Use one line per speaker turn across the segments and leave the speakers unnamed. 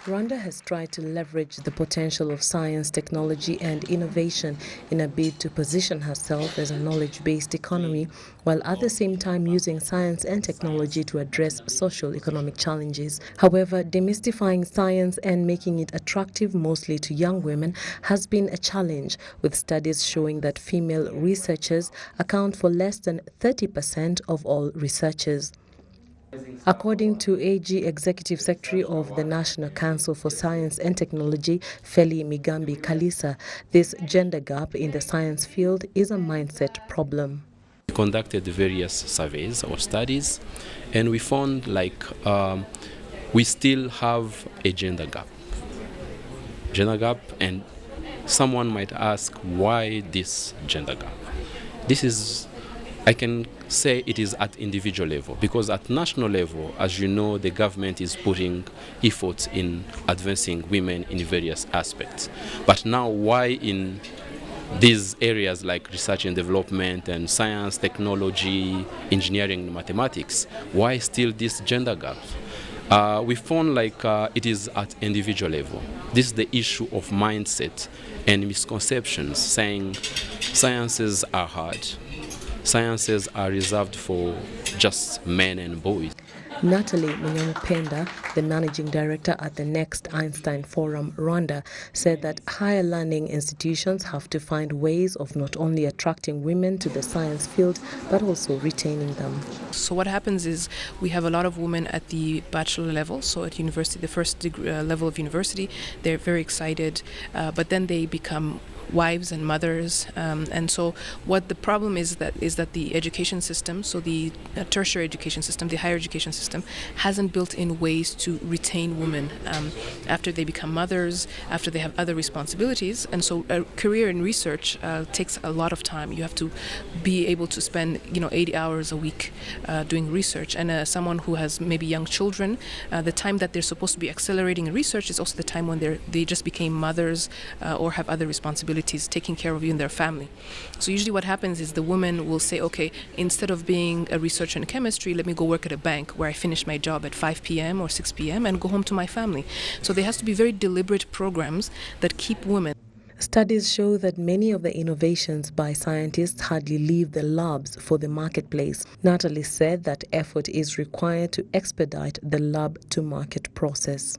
Rwanda has tried to leverage the potential of science, technology and innovation in a bid to position herself as a knowledge-based economy, while at the same time using science and technology to address social economic challenges. However, demystifying science and making it attractive mostly to young women has been a challenge, with studies showing that female researchers account for less than 30% of all researchers. According to AG Executive Secretary of the National Council for Science and Technology, Feli Migambi Kalisa, this gender gap in the science field is a mindset problem.
We conducted various surveys or studies, and we found we still have a gender gap. And someone might ask, why this gender gap? I can say it is at individual level, because at national level, as you know, the government is putting efforts in advancing women in various aspects. But now, why in these areas like research and development and science, technology, engineering, and mathematics, why still this gender gap? We found it is at individual level. This is the issue of mindset and misconceptions, saying sciences are hard. Sciences are reserved for just men and boys.
Natalie Munyamupenda, the managing director at the Next Einstein Forum Rwanda, said that higher learning institutions have to find ways of not only attracting women to the science field, but also retaining them.
So what happens is we have a lot of women at the bachelor level, so at university, the first degree, level of university, they're very excited, but then they become wives and mothers, and so what the problem is that the education system, so the tertiary education system, the higher education system, hasn't built in ways to retain women after they become mothers, after they have other responsibilities. And so a career in research takes a lot of time. You have to be able to spend 80 hours a week doing research, and someone who has maybe young children, the time that they're supposed to be accelerating in research is also the time when they just became mothers or have other responsibilities, taking care of you and their family. So usually what happens is the woman will say, okay, instead of being a researcher in chemistry, let me go work at a bank where I finish my job at 5 p.m. or 6 p.m. and go home to my family. So there has to be very deliberate programs that keep women.
Studies show that many of the innovations by scientists hardly leave the labs for the marketplace. Natalie said that effort is required to expedite the lab-to-market process.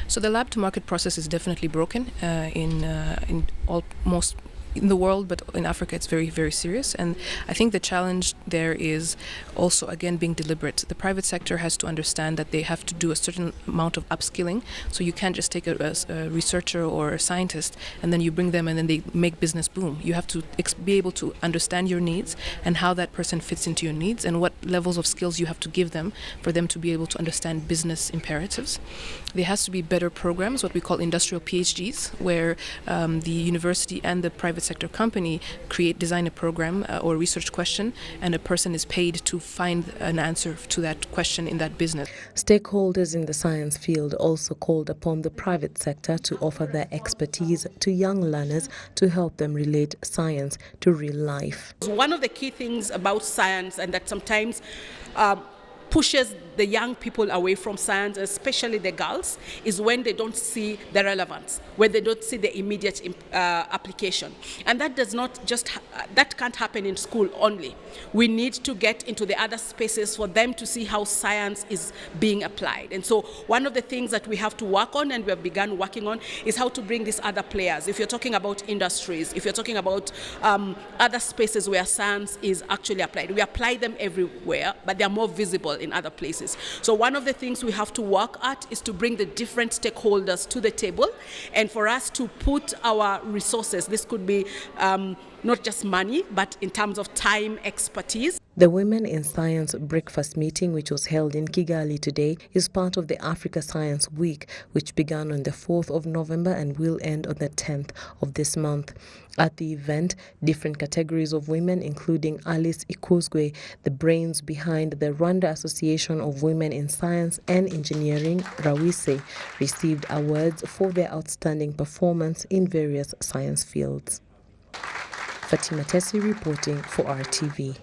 So the lab-to-market process is definitely broken in almost in the world, but in Africa it's very, very serious. And I think the challenge there is also, again, being deliberate. The private sector has to understand that they have to do a certain amount of upskilling. So you can't just take a researcher or a scientist and then you bring them and then they make business boom. You have to be able to understand your needs and how that person fits into your needs and what levels of skills you have to give them for them to be able to understand business imperatives. There has to be better programs, what we call industrial PhDs, where the university and the private sector company design a program or research question, and a person is paid to find an answer to that question in that business.
Stakeholders in the science field also called upon the private sector to offer their expertise to young learners to help them relate science to real life.
One of the key things about science, and that sometimes pushes the young people away from science, especially the girls, is when they don't see the relevance, when they don't see the immediate application. And that does not that can't happen in school only. We need to get into the other spaces for them to see how science is being applied. And so one of the things that we have to work on, and we have begun working on, is how to bring these other players. If you're talking about industries, if you're talking about other spaces where science is actually applied, we apply them everywhere, but they're more visible in other places. So one of the things we have to work at is to bring the different stakeholders to the table, and for us to put our resources, this could be not just money, but in terms of time, expertise.
The Women in Science breakfast meeting, which was held in Kigali today, is part of the Africa Science Week, which began on the 4th of November and will end on the 10th of this month. At the event, different categories of women, including Alice Ikuzwe, the brains behind the Rwanda Association of Women in Science and Engineering, Rawise, received awards for their outstanding performance in various science fields. Fatima Tessi reporting for RTV.